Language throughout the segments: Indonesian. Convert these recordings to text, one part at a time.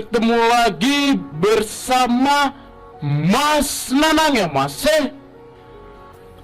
bertemu lagi bersama Mas Nanang ya Mas.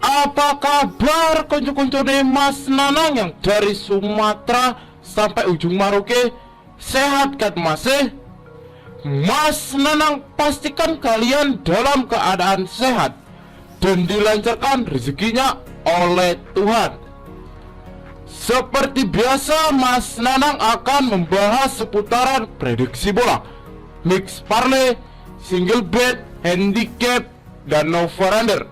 Apa kabar konco-konco deh Mas Nanang yang dari Sumatera sampai ujung Maroke? Sehat kan Mas? Mas Nanang pastikan kalian dalam keadaan sehat dan dilancarkan rezekinya oleh Tuhan. Seperti biasa, Mas Nanang akan membahas seputaran prediksi bola, mix parlay, single bet, handicap, dan over-under.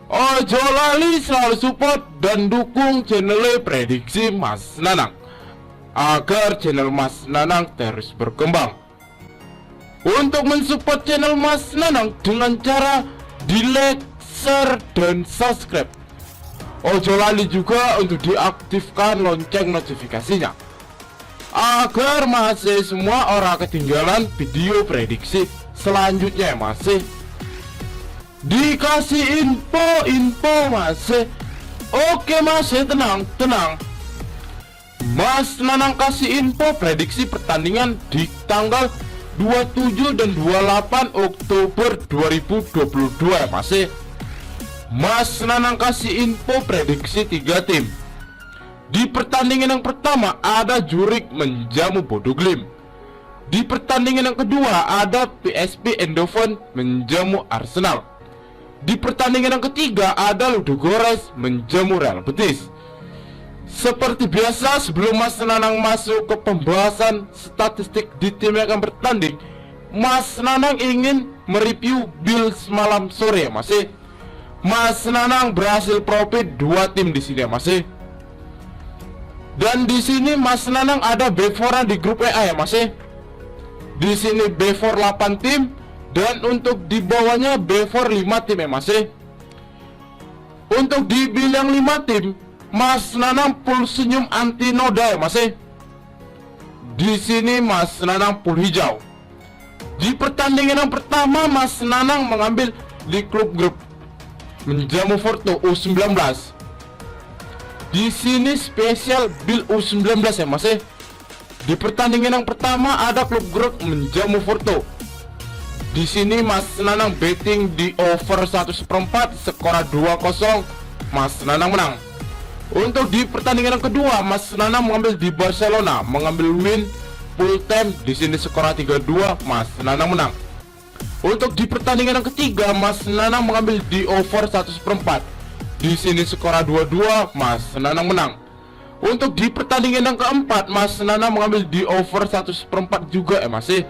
Ojo lali selalu support dan dukung channel prediksi Mas Nanang agar channel Mas Nanang terus berkembang. Untuk mensupport channel Mas Nanang dengan cara di like, share, dan subscribe. Ojo lali juga untuk diaktifkan lonceng notifikasinya agar masih semua orang ketinggalan video prediksi selanjutnya masih dikasih info masih. Oke masih tenang. Mas Nanang kasih info prediksi pertandingan di tanggal 27 dan 28 Oktober 2022 masih. Mas Nanang kasih info prediksi 3 tim. Di pertandingan yang pertama ada Zurich menjamu Bodo Glimt. Di pertandingan yang kedua ada PSV Eindhoven menjamu Arsenal. Di pertandingan yang ketiga ada Ludogorets menjamu Real Betis. Seperti biasa, sebelum Mas Nanang masuk ke pembahasan statistik di tim yang akan bertanding, Mas Nanang ingin mereview Bill semalam sore masih. Mas Nanang berhasil profit 2 tim di sini masih. Dan di sini Mas Nanang ada B4 di grup WA ya masih. Di sini B4 8 tim dan untuk di bawahnya B4 5 tim ya masih. Untuk di bilang 5 tim, Mas Nanang full senyum anti noda ya masih. Di sini Mas Nanang full hijau. Di pertandingan yang pertama Mas Nanang mengambil di klub grup menjamu Porto U19. Di sini spesial Bill U19 ya masih. Di pertandingan yang pertama ada klub grup menjamu Porto. Di sini Mas Nanang betting di over 1/4 skor 2-0. Mas Nanang menang. Untuk di pertandingan yang kedua Mas Nanang mengambil di Barcelona, mengambil win full time. Di sini skor 3-2. Mas Nanang menang. Untuk di pertandingan yang ketiga Mas Nanang mengambil di over 1/4. Di sini skor 2-2. Mas Nanang menang. Untuk di pertandingan yang keempat Mas Nanang mengambil di over 1/4 juga masih.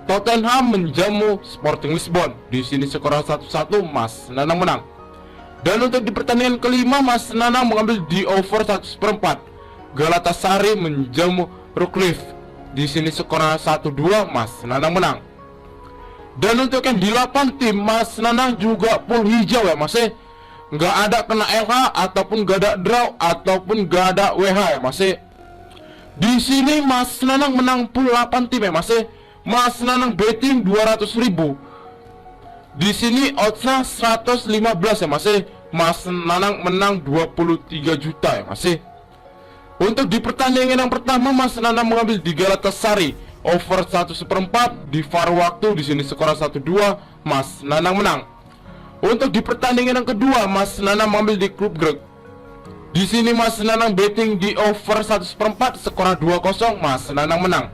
Tottenham menjamu Sporting Lisbon. Di sini skor 1-1. Mas Nanang menang. Dan untuk di pertandingan kelima Mas Nanang mengambil di over 1/4. Galatasaray menjamu Rockcliffe. Di sini skor 1-2. Mas Nanang menang. Dan untuk yang di 8 tim Mas Nanang juga full hijau ya masih. Nggak ada kena LH ataupun nggak ada draw ataupun nggak ada WH ya masih. Di sini Mas Nanang menang full 8 tim ya masih. Mas Nanang betting 200.000. Di sini oddsnya 115 ya masih. Mas Nanang menang 23 juta ya masih. Untuk di pertandingan yang pertama Mas Nanang mengambil di Galatasaray over 1/4 di VAR waktu. Di sini skor 1-2. Mas Nanang menang. Untuk di pertandingan yang kedua Mas Nanang mengambil di klub Greg. Di sini Mas Nanang betting di over 1/4 skor 2-0. Mas Nanang menang.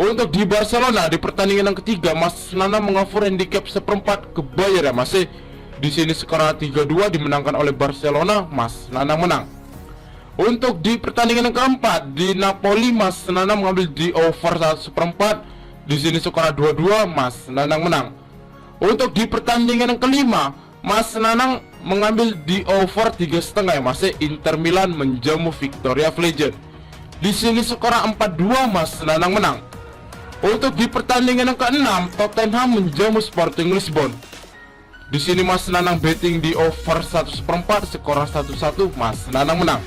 Untuk di Barcelona di pertandingan yang ketiga Mas Nanang mengover handicap 1/4 ke Bayern ya masih. Di sini skor 3-2 dimenangkan oleh Barcelona. Mas Nanang menang. Untuk di pertandingan yang keempat di Napoli Mas Nanang mengambil di over 1/4. Di sini skor 2-2. Mas Nanang menang. Untuk di pertandingan yang kelima Mas Nanang mengambil di over 3,5 ya masih. Inter Milan menjamu Victoria Pleasant. Di sini skor 4-2. Mas Nanang menang. Untuk di pertandingan yang keenam Tottenham menjamu Sporting Lisbon. Di sini Mas Nanang betting di over 1/4 skor 1-1. Mas Nanang menang.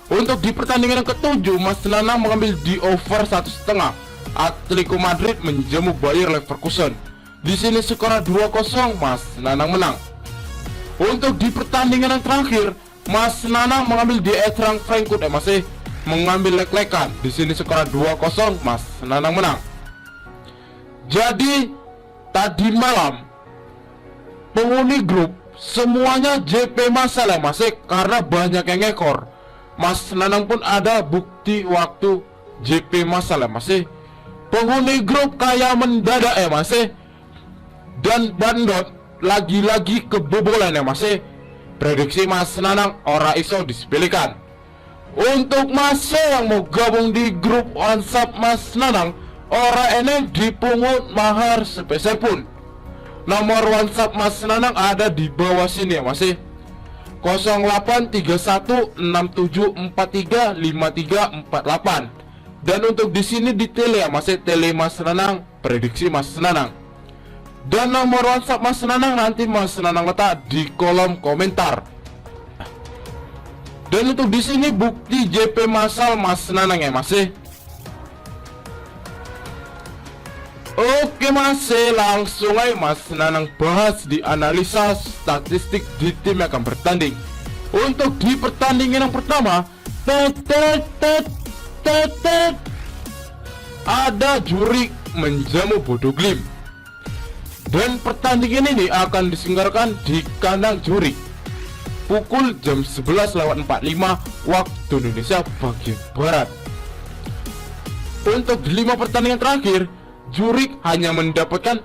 Untuk di pertandingan yang ketujuh Mas Nanang mengambil di over 1,5. Atletico Madrid menjamu Bayer Leverkusen. Di sini skor 2-0. Mas Nanang menang. Untuk di pertandingan yang terakhir Mas Nanang mengambil di Eintracht Frankfurt masih mengambil lek-lekan. Di sini skor 2-0. Mas Nanang menang. Jadi tadi malam penghuni grup semuanya JP Masal ya Mas, karena banyak yang ngekor. Mas Nanang pun ada bukti waktu JP Masal ya Mas. Penghuni grup kayak mendadak ya Mas, dan bandot lagi-lagi kebobolan ya Mas. Prediksi Mas Nanang ora iso disepelekan. Untuk Mas yang mau gabung di grup WhatsApp Mas Nanang, ora enek dipungut mahar sepeser pun. Nomor WhatsApp Mas Nanang ada di bawah sini ya Mas. 083167435348. Dan untuk di sini di tele ya Mas, tele Mas Nanang, prediksi Mas Nanang. Dan nomor WhatsApp Mas Nanang nanti Mas Nanang letak di kolom komentar. Dan untuk di sini bukti JP Masal Mas Nanang ya Mas. Oke Mas, langsung aja Mas Nanang bahas di analisa statistik di tim yang akan bertanding. Untuk di pertandingan yang pertama, ada Jurik menjamu Bodo Glimt. Dan pertandingan ini akan diselenggarakan di kandang Jurik pukul jam 11.45 waktu Indonesia bagian Barat. Untuk di 5 pertandingan terakhir, Jurik hanya mendapatkan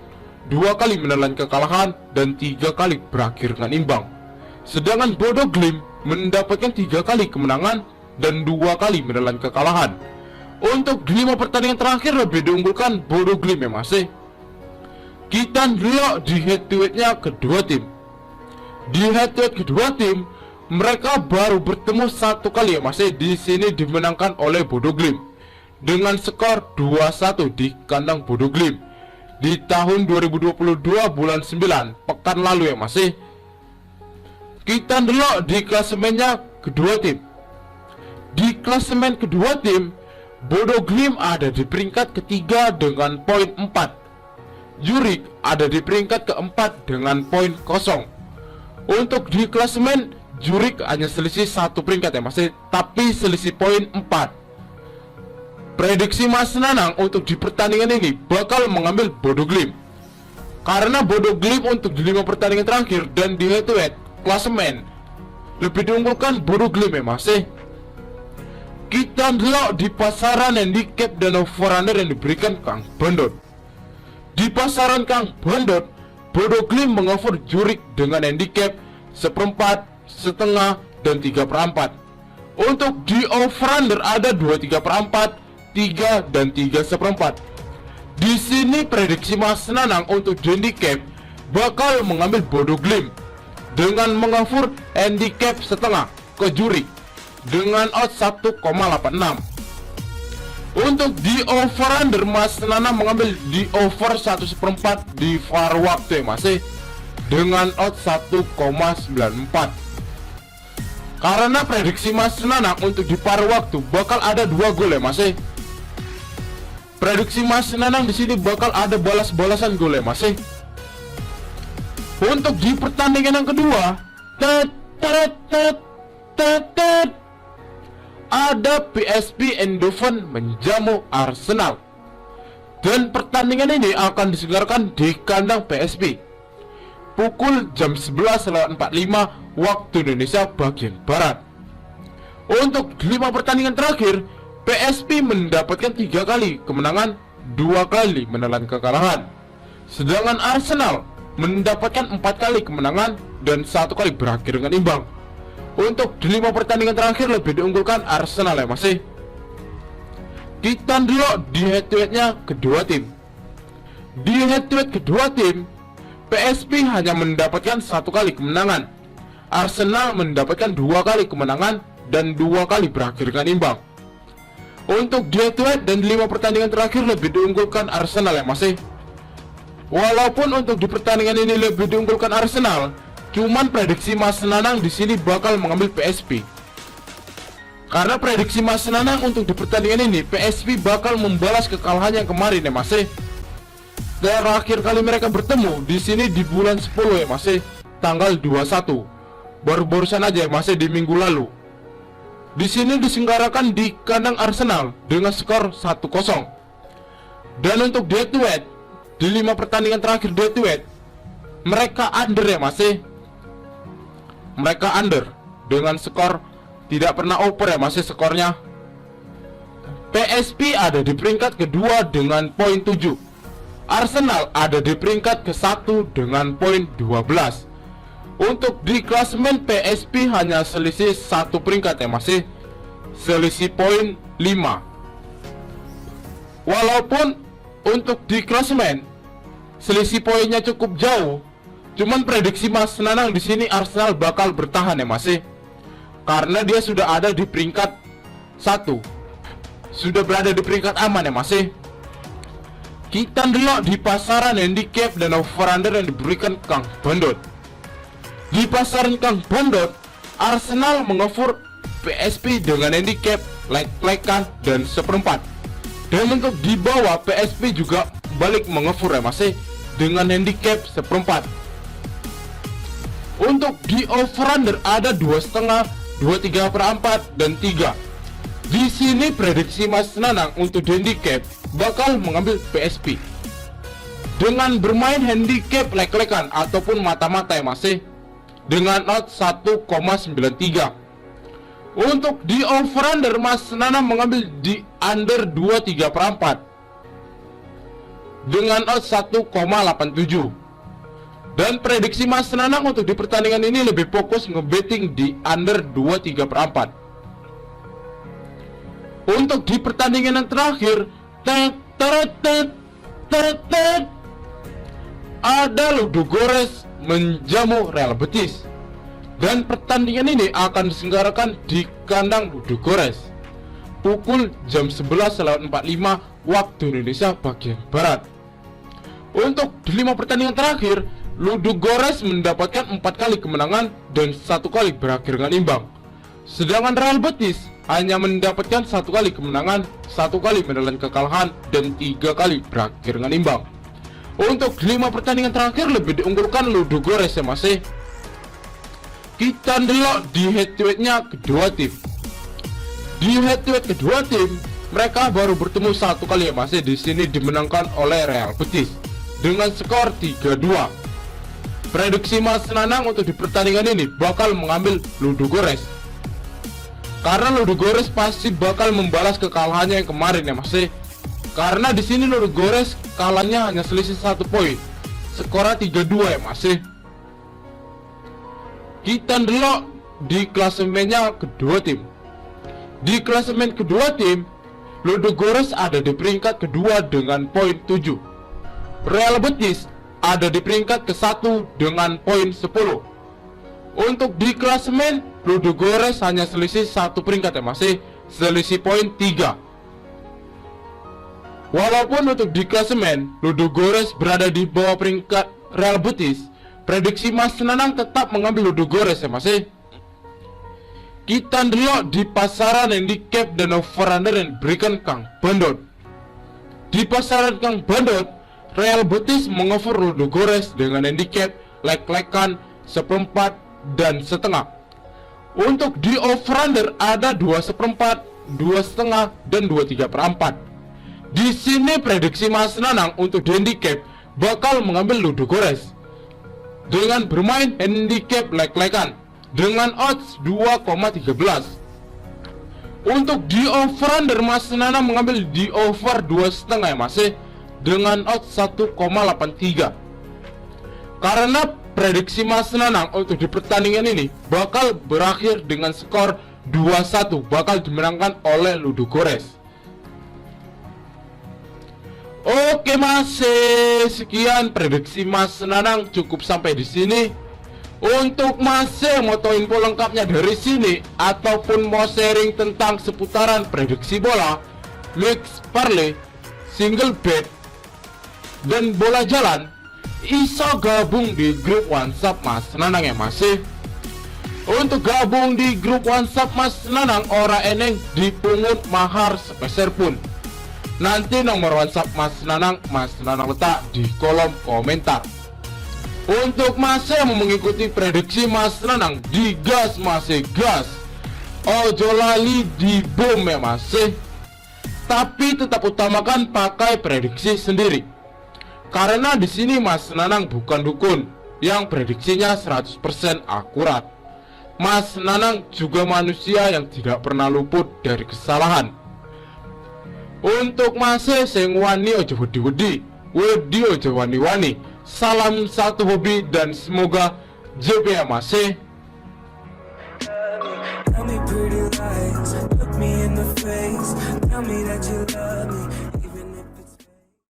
2 kali menelan kekalahan dan 3 kali berakhir dengan imbang. Sedangkan Bodo Glimt mendapatkan 3 kali kemenangan dan 2 kali menelan kekalahan. Untuk di 5 pertandingan terakhir lebih diunggulkan Bodo Glimt ya Mas. Kita lihat di head to head-nya kedua tim. Di head to head kedua tim, mereka baru bertemu 1 kali ya Mas. Di sini dimenangkan oleh Bodo Glimt dengan skor 2-1 di kandang Bodo Glimt di tahun 2022 bulan 9 pekan lalu ya Mas. Kita lihat di klasemennya kedua tim. Di klasemen kedua tim, Bodo Glimt ada di peringkat ketiga dengan poin 4. Jurik ada di peringkat keempat dengan poin 0. Untuk di klasemen, Jurik hanya selisih 1 peringkat ya Mas, tapi selisih poin 4. Prediksi Mas Nanang untuk di pertandingan ini bakal mengambil Bodo Glimt, karena Bodo Glimt untuk di 5 pertandingan terakhir dan di head to head klasemen lebih diunggulkan Bodo Glimt ya Mas. Kita lihat di pasaran handicap dan over-under yang diberikan Kang Bandot. Di pasaran Kang Bandot, Bodo Glimt mengover Jurik dengan handicap 1/4, setengah, dan 3/4. Untuk di over-under ada 23/4, 3, dan 3/4. Di sini prediksi Mas Nanang untuk di handicap bakal mengambil Bodo Glimt dengan mengover handicap setengah ke Jurik dengan odds 1,86. Untuk di over under, Mas Nanang mengambil di over 1/4 di VAR waktu ya Mas, dengan odds 1,94. Karena prediksi Mas Nanang untuk di VAR waktu bakal ada 2 gol ya Mas. Prediksi Mas Nanang di sini bakal ada balas-balasan gol ya Mas. Untuk di pertandingan yang kedua, ada PSV Eindhoven menjamu Arsenal. Dan pertandingan ini akan diselenggarakan di kandang PSV pukul jam 11.45 waktu Indonesia bagian Barat. Untuk 5 pertandingan terakhir, PSV mendapatkan 3 kali kemenangan, 2 kali menelan kekalahan. Sedangkan Arsenal mendapatkan 4 kali kemenangan dan 1 kali berakhir dengan imbang. Untuk di 5 pertandingan terakhir lebih diunggulkan Arsenal ya Mas. Kita lihat di head to head-nya kedua tim. Di head to head kedua tim, PSV hanya mendapatkan 1 kali kemenangan, Arsenal mendapatkan 2 kali kemenangan dan 2 kali berakhir dengan imbang. Untuk di head to head dan 5 pertandingan terakhir lebih diunggulkan Arsenal ya Mas. Walaupun untuk di pertandingan ini lebih diunggulkan Arsenal, cuman prediksi Mas Nanang di sini bakal mengambil PSV. Karena prediksi Mas Nanang untuk di pertandingan ini, PSV bakal membalas kekalahan yang kemarin ya Mas. Terakhir kali mereka bertemu di sini di bulan 10 ya Mas, tanggal 21. Baru-barusan aja ya Mas, di minggu lalu. Di sini diselenggarakan di kandang Arsenal dengan skor 1-0. Dan untuk head to head, di 5 pertandingan terakhir heavyweight mereka under ya masih. Mereka under dengan skor tidak pernah over ya masih skornya. PSP ada di peringkat kedua dengan poin 7. Arsenal ada di peringkat ke-1 dengan poin 12. Untuk di klasemen PSP hanya selisih 1 peringkat ya masih, selisih poin 5. Walaupun untuk di klasemen selisih poinnya cukup jauh, cuman prediksi Mas Nanang di sini Arsenal bakal bertahan ya masih, karena dia sudah ada di peringkat 1, sudah berada di peringkat aman ya masih. Kita delok di pasaran handicap dan over-under yang diberikan Kang Bandot. Di pasaran Kang Bandot, Arsenal mengoffer PSP dengan handicap like-likean dan seperempat. Dan untuk di bawah PSP juga balik mengoffer ya masih dengan handicap seperempat. Untuk di over-under ada 2,5, 23/4 dan 3. Di sini prediksi Mas Nanang untuk handicap bakal mengambil PSP dengan bermain handicap lek-lekan ataupun mata-mata ya masih, dengan odds 1,93. Untuk di over-under Mas Nanang mengambil di under 23/4 dengan odds 1,87. Dan prediksi Mas Nanang untuk di pertandingan ini lebih fokus ngebetting di under 23/4. Untuk di pertandingan yang terakhir, ada Ludogorets menjamu Real Betis. Dan pertandingan ini akan diselenggarakan di kandang Ludogorets pukul jam 11.45 waktu Indonesia bagian Barat. Untuk di 5 pertandingan terakhir, Ludogorets mendapatkan 4 kali kemenangan dan 1 kali berakhir dengan imbang. Sedangkan Real Betis hanya mendapatkan 1 kali kemenangan, 1 kali menelan kekalahan, dan 3 kali berakhir dengan imbang. Untuk 5 pertandingan terakhir lebih diunggulkan Ludogorets ya masih. Kita delok di head-to-headnya kedua tim. Di head-to-head kedua tim, mereka baru bertemu 1 kali ya masih. Di sini dimenangkan oleh Real Betis dengan skor 3-2. Prediksi Mas Nanang untuk di pertandingan ini bakal mengambil Ludogorets, karena Ludogorets pasti bakal membalas kekalahannya yang kemarin ya masih. Karena di sini Ludogorets kalahnya hanya selisih 1 poin, skornya 3-2 ya masih. Kita delok di klasemennya kedua tim. Di klasemen kedua tim, Ludogorets ada di peringkat kedua dengan poin 7. Real Betis ada di peringkat ke-1 dengan poin 10. Untuk di klasemen, Ludogorets hanya selisih 1 peringkat ya masih, selisih poin 3. Walaupun untuk di klasemen Ludogorets berada di bawah peringkat Real Betis, prediksi Mas Nanang tetap mengambil Ludogorets ya masih. Kita delok di pasaran handicap dan over-under yang diberikan Kang Bandot. Di pasaran Kang Bandot, Real Betis mengoffer Ludogorets dengan handicap like-lekan, seperempat, dan setengah. Untuk di over-under ada 2/4, 2,5, dan 23/4. Di sini prediksi Mas Nanang untuk di handicap bakal mengambil Ludogorets dengan bermain handicap like-lekan dengan odds 2,13. Untuk di over-under Mas Nanang mengambil di over 2,5 ya masih, dengan odds 1,83. Karena prediksi Mas Nanang untuk di pertandingan ini bakal berakhir dengan skor 2-1, bakal dimenangkan oleh Ludogorets. Oke masih, sekian prediksi Mas Nanang, cukup sampai di sini. Untuk masih mau tahu info lengkapnya dari sini ataupun mau sharing tentang seputaran prediksi bola, mix parlay, single bet, dan bola jalan, iso gabung di grup WhatsApp Mas Nanang ya masih. Untuk gabung di grup WhatsApp Mas Nanang, ora eneng dipungut mahar sepeser pun. Nanti nomor WhatsApp Mas Nanang letak di kolom komentar. Untuk masih yang mau mengikuti prediksi Mas Nanang, digas masih gas, ojo lali di bom ya masih. Tapi tetap utamakan pakai prediksi sendiri. Karena di sini Mas Nanang bukan dukun yang prediksinya 100% akurat. Mas Nanang juga manusia yang tidak pernah luput dari kesalahan. Untuk Mase sing wani ojo wedi-wedi, wedi ojo wani-wani. Salam satu hobi dan semoga JP ya Mase. Tell me pretty lies, look me in the face, tell me that you love me.